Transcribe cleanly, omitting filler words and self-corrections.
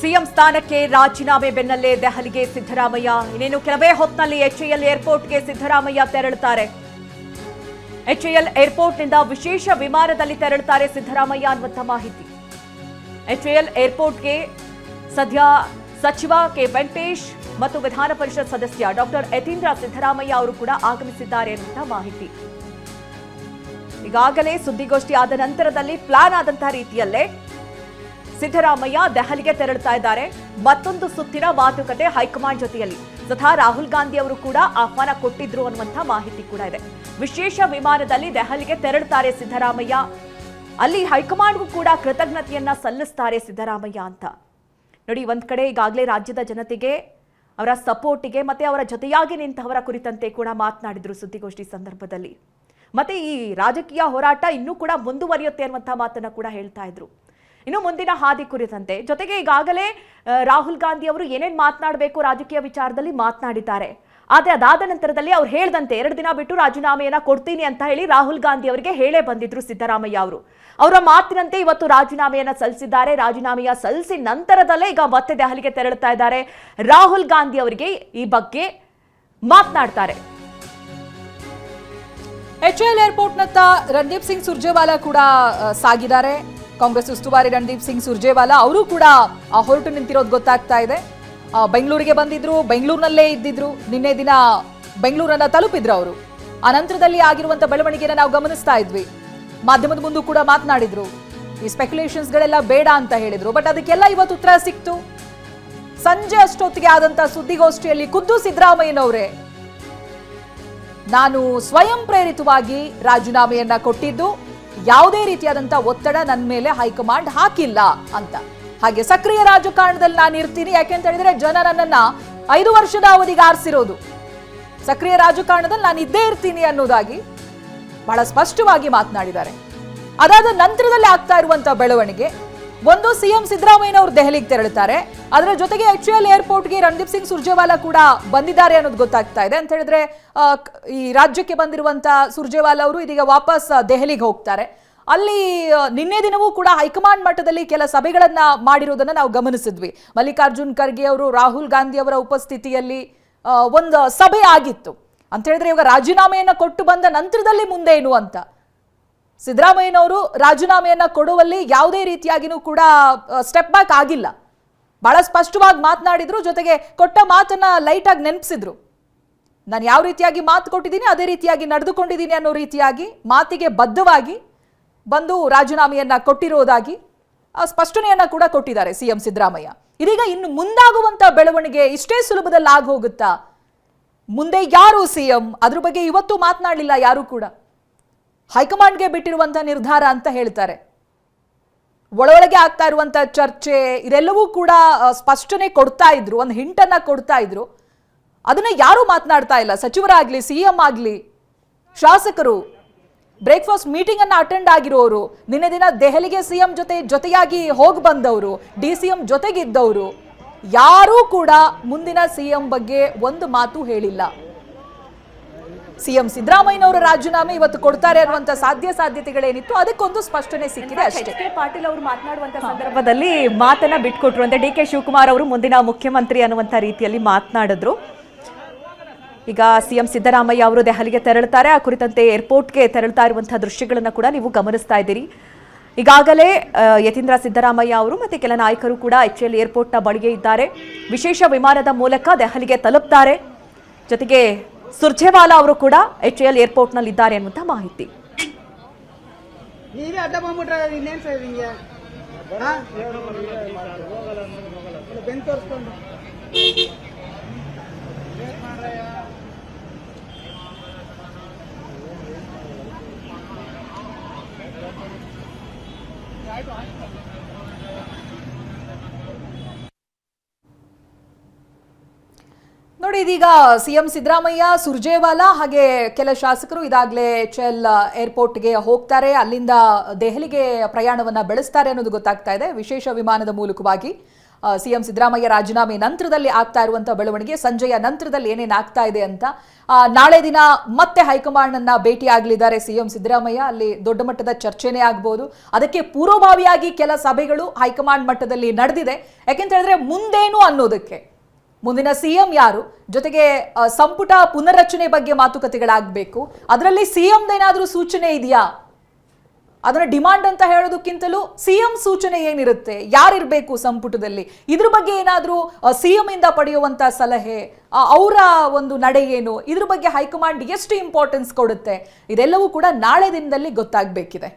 CM ಸ್ಥಾನಕ್ಕೆ ರಾಜೀನಾಮೆ ಬೆನ್ನಲ್ಲೇ ದೆಹಲಿಗೆ ಸಿದ್ದರಾಮಯ್ಯ. ಇನ್ನೇನು ಕೆಲವೇ ಹೊತ್ತಿನಲ್ಲಿ ಎಚ್ಎಎಲ್ ಏರ್ಪೋರ್ಟ್ಗೆ ಸಿದ್ದರಾಮಯ್ಯ ತೆರಳುತ್ತಾರೆ. ಎಚ್ಎಎಲ್ ಏರ್ಪೋರ್ಟ್ನಿಂದ ವಿಶೇಷ ವಿಮಾನದಲ್ಲಿ ತೆರಳುತ್ತಾರೆ ಸಿದ್ದರಾಮಯ್ಯ ಅನ್ನುವಂಥ ಮಾಹಿತಿ. ಎಚ್ಎಎಲ್ ಏರ್ಪೋರ್ಟ್ಗೆ ಸದ್ಯ ಸಚಿವ ಕೆ ವೆಂಕಟೇಶ್ ಮತ್ತು ವಿಧಾನ ಪರಿಷತ್ ಸದಸ್ಯ ಡಾಕ್ಟರ್ ಯತೀಂದ್ರ ಸಿದ್ದರಾಮಯ್ಯ ಅವರು ಕೂಡ ಆಗಮಿಸಿದ್ದಾರೆ ಅನ್ನುವಂಥ ಮಾಹಿತಿ. ಈಗಾಗಲೇ ಸುದ್ದಿಗೋಷ್ಠಿ ಆದ ನಂತರದಲ್ಲಿ ಪ್ಲಾನ್ ಆದಂತಹ ರೀತಿಯಲ್ಲೇ ಸಿದ್ದರಾಮಯ್ಯ ದೆಹಲಿಗೆ ತೆರಳುತ್ತಾ ಇದ್ದಾರೆ. ಮತ್ತೊಂದು ಸುತ್ತಿನ ಮಾತುಕತೆ ಹೈಕಮಾಂಡ್ ಜೊತೆಯಲ್ಲಿ ಸ್ವತಃ ರಾಹುಲ್ ಗಾಂಧಿ ಅವರು ಕೂಡ ಆಹ್ವಾನ ಕೊಟ್ಟಿದ್ರು ಅನ್ನುವಂಥ ಮಾಹಿತಿ ಕೂಡ ಇದೆ. ವಿಶೇಷ ವಿಮಾನದಲ್ಲಿ ದೆಹಲಿಗೆ ತೆರಳುತ್ತಾರೆ ಸಿದ್ದರಾಮಯ್ಯ. ಅಲ್ಲಿ ಹೈಕಮಾಂಡ್ಗೂ ಕೂಡ ಕೃತಜ್ಞತೆಯನ್ನ ಸಲ್ಲಿಸ್ತಾರೆ ಸಿದ್ದರಾಮಯ್ಯ ಅಂತ ನೋಡಿ. ಒಂದ್ ಕಡೆ ಈಗಾಗಲೇ ರಾಜ್ಯದ ಜನತೆಗೆ ಅವರ ಸಪೋರ್ಟಿಗೆ ಮತ್ತೆ ಅವರ ಜೊತೆಯಾಗಿ ನಿಂತವರ ಕುರಿತಂತೆ ಕೂಡ ಮಾತನಾಡಿದ್ರು ಸುದ್ದಿಗೋಷ್ಠಿ ಸಂದರ್ಭದಲ್ಲಿ. ಮತ್ತೆ ಈ ರಾಜಕೀಯ ಹೋರಾಟ ಇನ್ನೂ ಕೂಡ ಮುಂದುವರಿಯುತ್ತೆ ಅನ್ನುವಂಥ ಮಾತನ್ನ ಕೂಡ ಹೇಳ್ತಾ ಇದ್ರು. ಇನ್ನು ಮುಂದಿನ ಹಾದಿ ಕುರಿತಂತೆ ಜೊತೆಗೆ ಈಗಾಗಲೇ ರಾಹುಲ್ ಗಾಂಧಿ ಅವರು ಏನೇನು ಮಾತನಾಡಬೇಕು ರಾಜಕೀಯ ವಿಚಾರದಲ್ಲಿ ಮಾತನಾಡಿದ್ದಾರೆ. ಆದರೆ ಅದಾದ ನಂತರದಲ್ಲಿ ಅವ್ರು ಹೇಳ್ದಂತೆ 2 ದಿನ ಬಿಟ್ಟು ರಾಜೀನಾಮೆಯನ್ನ ಕೊಡ್ತೀನಿ ಅಂತ ಹೇಳಿ ರಾಹುಲ್ ಗಾಂಧಿ ಅವರಿಗೆ ಹೇಳೇ ಬಂದಿದ್ರು ಸಿದ್ದರಾಮಯ್ಯ ಅವರು. ಅವರ ಮಾತಿನಂತೆ ಇವತ್ತು ರಾಜೀನಾಮೆಯನ್ನ ಸಲ್ಲಿಸಿದ್ದಾರೆ. ರಾಜೀನಾಮೆಯ ಸಲ್ಲಿಸಿ ನಂತರದಲ್ಲೇ ಈಗ ಮತ್ತೆ ದೆಹಲಿಗೆ ತೆರಳುತ್ತಾ ಇದ್ದಾರೆ. ರಾಹುಲ್ ಗಾಂಧಿ ಅವರಿಗೆ ಈ ಬಗ್ಗೆ ಮಾತನಾಡ್ತಾರೆ. ಎಚ್ಎಎಲ್ ಏರ್ಪೋರ್ಟ್ನತ್ತ ರಣದೀಪ್ ಸಿಂಗ್ ಸುರ್ಜೇವಾಲಾ ಕೂಡ ಸಾಗಿದ್ದಾರೆ. ಕಾಂಗ್ರೆಸ್ ಉಸ್ತುವಾರಿ ರಣದೀಪ್ ಸಿಂಗ್ ಸುರ್ಜೇವಾಲಾ ಅವರು ಕೂಡ ಹೊರಟು ನಿಂತಿರೋದು ಗೊತ್ತಾಗ್ತಾ ಇದೆ. ಬೆಂಗಳೂರಿಗೆ ಬಂದಿದ್ರು, ಬೆಂಗಳೂರಿನಲ್ಲೇ ಇದ್ದಿದ್ರು. ನಿನ್ನೆ ದಿನ ಬೆಂಗಳೂರನ್ನ ತಲುಪಿದ್ರು ಅವರು. ಆ ನಂತರದಲ್ಲಿ ಆಗಿರುವಂತ ಬೆಳವಣಿಗೆನ ನಾವು ಗಮನಿಸ್ತಾ ಇದ್ವಿ. ಮಾಧ್ಯಮದ ಮುಂದೆ ಕೂಡ ಮಾತನಾಡಿದ್ರು. ಈ ಸ್ಪೆಕ್ಯುಲೇಷನ್ಸ್ಗಳೆಲ್ಲ ಬೇಡ ಅಂತ ಹೇಳಿದ್ರು. ಬಟ್ ಅದಕ್ಕೆಲ್ಲ ಇವತ್ತು ಉತ್ತರ ಸಿಕ್ತು. ಸಂಜೆ ಅಷ್ಟೊತ್ತಿಗೆ ಆದಂತ ಸುದ್ದಿಗೋಷ್ಠಿಯಲ್ಲಿ ಖುದ್ದು ಸಿದ್ದರಾಮಯ್ಯನವರೇ ನಾನು ಸ್ವಯಂ ಪ್ರೇರಿತವಾಗಿ ರಾಜೀನಾಮೆಯನ್ನ ಕೊಟ್ಟಿದ್ದು, ಯಾವುದೇ ರೀತಿಯಾದಂತ ಒತ್ತಡ ನನ್ನ ಮೇಲೆ ಹೈಕಮಾಂಡ್ ಹಾಕಿಲ್ಲ ಅಂತ. ಹಾಗೆ ಸಕ್ರಿಯ ರಾಜಕಾರಣದಲ್ಲಿ ನಾನು ಇರ್ತೀನಿ, ಯಾಕೆಂತ ಹೇಳಿದ್ರೆ ಜನ ನನ್ನನ್ನ 5 ವರ್ಷದ ಅವಧಿಗೆ ಆರಿಸಿರೋದು. ಸಕ್ರಿಯ ರಾಜಕಾರಣದಲ್ಲಿ ನಾನು ಇದ್ದೇ ಇರ್ತೀನಿ ಅನ್ನೋದಾಗಿ ಬಹಳ ಸ್ಪಷ್ಟವಾಗಿ ಮಾತನಾಡಿದ್ದಾರೆ. ಅದಾದ ನಂತರದಲ್ಲಿ ಆಗ್ತಾ ಇರುವಂತಹ ಬೆಳವಣಿಗೆ, ಒಂದು ಸಿಎಂ ಸಿದ್ದರಾಮಯ್ಯನವರು ದೆಹಲಿಗೆ ತೆರಳುತ್ತಾರೆ. ಅದರ ಜೊತೆಗೆ ಎಚ್ಎಎಲ್ ಏರ್ಪೋರ್ಟ್ಗೆ ರಣದೀಪ್ ಸಿಂಗ್ ಸುರ್ಜೇವಾಲಾ ಕೂಡ ಬಂದಿದ್ದಾರೆ ಅನ್ನೋದು ಗೊತ್ತಾಗ್ತಾ ಇದೆ. ಅಂತ ಹೇಳಿದ್ರೆ ಈ ರಾಜ್ಯಕ್ಕೆ ಬಂದಿರುವಂತಹ ಸುರ್ಜೇವಾಲಾ ಅವರು ಇದೀಗ ವಾಪಸ್ ದೆಹಲಿಗೆ ಹೋಗ್ತಾರೆ. ಅಲ್ಲಿ ನಿನ್ನೆ ದಿನವೂ ಕೂಡ ಹೈಕಮಾಂಡ್ ಮಟ್ಟದಲ್ಲಿ ಕೆಲ ಸಭೆಗಳನ್ನ ಮಾಡಿರೋದನ್ನ ನಾವು ಗಮನಿಸಿದ್ವಿ. ಮಲ್ಲಿಕಾರ್ಜುನ್ ಖರ್ಗೆ ಅವರು, ರಾಹುಲ್ ಗಾಂಧಿ ಅವರ ಉಪಸ್ಥಿತಿಯಲ್ಲಿ ಒಂದು ಸಭೆ ಆಗಿತ್ತು. ಅಂತ ಹೇಳಿದ್ರೆ ಇವಾಗ ರಾಜೀನಾಮೆಯನ್ನ ಕೊಟ್ಟು ಬಂದ ನಂತರದಲ್ಲಿ ಮುಂದೆ ಏನು ಅಂತ. ಸಿದ್ದರಾಮಯ್ಯನವರು ರಾಜೀನಾಮೆಯನ್ನ ಕೊಡುವಲ್ಲಿ ಯಾವುದೇ ರೀತಿಯಾಗಿನೂ ಕೂಡ ಸ್ಟೆಪ್ ಬ್ಯಾಕ್ ಆಗಿಲ್ಲ. ಬಹಳ ಸ್ಪಷ್ಟವಾಗಿ ಮಾತನಾಡಿದ್ರು. ಜೊತೆಗೆ ಕೊಟ್ಟ ಮಾತನ್ನ ಲೈಟ್ ಆಗಿ ನೆನಪಿಸಿದ್ರು. ನಾನು ಯಾವ ರೀತಿಯಾಗಿ ಮಾತು ಕೊಟ್ಟಿದ್ದೀನಿ ಅದೇ ರೀತಿಯಾಗಿ ನಡೆದುಕೊಂಡಿದ್ದೀನಿ ಅನ್ನೋ ರೀತಿಯಾಗಿ ಮಾತಿಗೆ ಬದ್ಧವಾಗಿ ಬಂದು ರಾಜೀನಾಮೆಯನ್ನ ಕೊಟ್ಟಿರೋದಾಗಿ ಸ್ಪಷ್ಟನೆಯನ್ನ ಕೂಡ ಕೊಟ್ಟಿದ್ದಾರೆ ಸಿಎಂ ಸಿದ್ದರಾಮಯ್ಯ. ಇದೀಗ ಇನ್ನು ಮುಂದಾಗುವಂತ ಬೆಳವಣಿಗೆ ಇಷ್ಟೇ ಸುಲಭದಲ್ಲಿ ಆಗಿ ಹೋಗುತ್ತಾ? ಮುಂದೆ ಯಾರು ಸಿಎಂ ಅದ್ರ ಬಗ್ಗೆ ಇವತ್ತು ಮಾತನಾಡಲಿಲ್ಲ ಯಾರು ಕೂಡ. ಹೈಕಮಾಂಡ್ಗೆ ಬಿಟ್ಟಿರುವಂತಹ ನಿರ್ಧಾರ ಅಂತ ಹೇಳ್ತಾರೆ. ಒಳಗೆ ಆಗ್ತಾ ಇರುವಂತ ಚರ್ಚೆ ಇದೆಲ್ಲವೂ ಕೂಡ ಸ್ಪಷ್ಟನೆ ಕೊಡ್ತಾ ಇದ್ರು, ಒಂದು ಹಿಂಟನ್ನ ಕೊಡ್ತಾ ಇದ್ರು. ಅದನ್ನ ಯಾರು ಮಾತನಾಡ್ತಾ ಇಲ್ಲ. ಸಚಿವರಾಗ್ಲಿ, ಸಿಎಂ ಆಗ್ಲಿ, ಶಾಸಕರು, ಬ್ರೇಕ್ಫಾಸ್ಟ್ ಮೀಟಿಂಗ್ ಅನ್ನ ಅಟೆಂಡ್ ಆಗಿರೋರು, ನಿನ್ನೆ ದಿನ ದೆಹಲಿಗೆ ಸಿಎಂ ಜೊತೆಯಾಗಿ ಹೋಗಿ ಬಂದವರು, ಡಿಸಿಎಂ ಜೊತೆಗಿದ್ದವರು, ಯಾರೂ ಕೂಡ ಮುಂದಿನ ಸಿಎಂ ಬಗ್ಗೆ ಒಂದು ಮಾತು ಹೇಳಿಲ್ಲ. ಸಿಎಂ ಸಿದ್ದರಾಮಯ್ಯನವರ ರಾಜೀನಾಮೆ ಇವತ್ತು ಕೊಡ್ತಾರೆ ಅನ್ನುವಂತ ಸಾಧ್ಯತೆಗಳೇನಿತ್ತು ಅದಕ್ಕೊಂದು ಸ್ಪಷ್ಟನೆ ಸಿಕ್ಕಿದೆ ಅಷ್ಟೇ. ಕೆ ಪಾಟೀಲ್ ಅವರು ಮಾತನಾಡುವಂತ ಸಂದರ್ಭದಲ್ಲಿ ಮಾತನ್ನ ಬಿಟ್ಕೊಟ್ರು. ಅಂದ್ರೆ ಡಿ.ಕೆ. ಶಿವಕುಮಾರ್ ಅವರು ಮುಂದಿನ ಮುಖ್ಯಮಂತ್ರಿ ಅನ್ನುವಂತ ರೀತಿಯಲ್ಲಿ ಮಾತನಾಡಿದ್ರು. ಈಗ ಸಿಎಂ ಸಿದ್ದರಾಮಯ್ಯ ಅವರು ದೆಹಲಿಗೆ ತೆರಳುತ್ತಾರೆ. ಆ ಕುರಿತಂತೆ ಏರ್ಪೋರ್ಟ್ಗೆ ತೆರಳುತ್ತಾ ಇರುವಂತಹ ದೃಶ್ಯಗಳನ್ನ ಕೂಡ ನೀವು ಗಮನಿಸ್ತಾ ಇದ್ದೀರಿ. ಈಗಾಗಲೇ ಯತೀಂದ್ರ ಸಿದ್ದರಾಮಯ್ಯ ಅವರು ಮತ್ತೆ ಕೆಲ ನಾಯಕರು ಕೂಡ ಎಚ್ಎಎಲ್ ಏರ್ಪೋರ್ಟ್ನ ಬಳಿಗೆ ಇದ್ದಾರೆ. ವಿಶೇಷ ವಿಮಾನದ ಮೂಲಕ ದೆಹಲಿಗೆ ತಲುಪ್ತಾರೆ. ಜೊತೆಗೆ ಸುರ್ಜೇವಾಲಾ ಅವರು ಕೂಡ ಎಚ್ಎಎಲ್ ಏರ್ಪೋರ್ಟ್ನಲ್ಲಿ ಇದ್ದಾರೆ ಅನ್ನುವಂಥ ಮಾಹಿತಿ. ನೋಡಿ, ಇದೀಗ ಸಿಎಂ ಸಿದ್ದರಾಮಯ್ಯ, ಸುರ್ಜೇವಾಲಾ ಹಾಗೆ ಕೆಲ ಶಾಸಕರು ಇದಾಗಲೇ ಎಚ್ಎಎಲ್ ಏರ್ಪೋರ್ಟ್ಗೆ ಹೋಗ್ತಾರೆ. ಅಲ್ಲಿಂದ ದೆಹಲಿಗೆ ಪ್ರಯಾಣವನ್ನ ಬೆಳೆಸ್ತಾರೆ ಅನ್ನೋದು ಗೊತ್ತಾಗ್ತಾ ಇದೆ ವಿಶೇಷ ವಿಮಾನದ ಮೂಲಕವಾಗಿ. ಸಿಎಂ ಸಿದ್ದರಾಮಯ್ಯ ರಾಜೀನಾಮೆ ನಂತರದಲ್ಲಿ ಆಗ್ತಾ ಇರುವಂತಹ ಬೆಳವಣಿಗೆ, ಸಂಜೆಯ ನಂತರದಲ್ಲಿ ಏನೇನು ಆಗ್ತಾ ಇದೆ ಅಂತ. ನಾಳೆ ದಿನ ಮತ್ತೆ ಹೈಕಮಾಂಡ್ ಅನ್ನ ಭೇಟಿ ಆಗಲಿದ್ದಾರೆ ಸಿಎಂ ಸಿದ್ದರಾಮಯ್ಯ. ಅಲ್ಲಿ ದೊಡ್ಡ ಮಟ್ಟದ ಚರ್ಚೆನೇ ಆಗ್ಬಹುದು. ಅದಕ್ಕೆ ಪೂರ್ವಭಾವಿಯಾಗಿ ಕೆಲ ಸಭೆಗಳು ಹೈಕಮಾಂಡ್ ಮಟ್ಟದಲ್ಲಿ ನಡೆದಿದೆ. ಯಾಕೆಂತ ಹೇಳಿದ್ರೆ ಮುಂದೇನು ಅನ್ನೋದಕ್ಕೆ, ಮುಂದಿನ ಸಿಎಂ ಯಾರು, ಜೊತೆಗೆ ಸಂಪುಟ ಪುನರ್ರಚನೆ ಬಗ್ಗೆ ಮಾತುಕತೆಗಳಾಗಬೇಕು. ಅದರಲ್ಲಿ ಸಿಎಂದೇನಾದ್ರೂ ಸೂಚನೆ ಇದೆಯಾ, ಅದನ್ನ ಡಿಮಾಂಡ್ ಅಂತ ಹೇಳೋದಕ್ಕಿಂತಲೂ ಸಿಎಂ ಸೂಚನೆ ಏನಿರುತ್ತೆ, ಯಾರಿರ್ಬೇಕು ಸಂಪುಟದಲ್ಲಿ, ಇದ್ರ ಬಗ್ಗೆ ಏನಾದ್ರೂ ಸಿಎಂ ಇಂದ ಪಡೆಯುವಂತ ಸಲಹೆ, ಅವರ ಒಂದು ನಡೆ ಏನು, ಇದ್ರ ಬಗ್ಗೆ ಹೈಕಮಾಂಡ್ ಎಷ್ಟು ಇಂಪಾರ್ಟೆನ್ಸ್ ಕೊಡುತ್ತೆ, ಇದೆಲ್ಲವೂ ಕೂಡ ನಾಳೆ ದಿನದಲ್ಲಿ ಗೊತ್ತಾಗಬೇಕಿದೆ.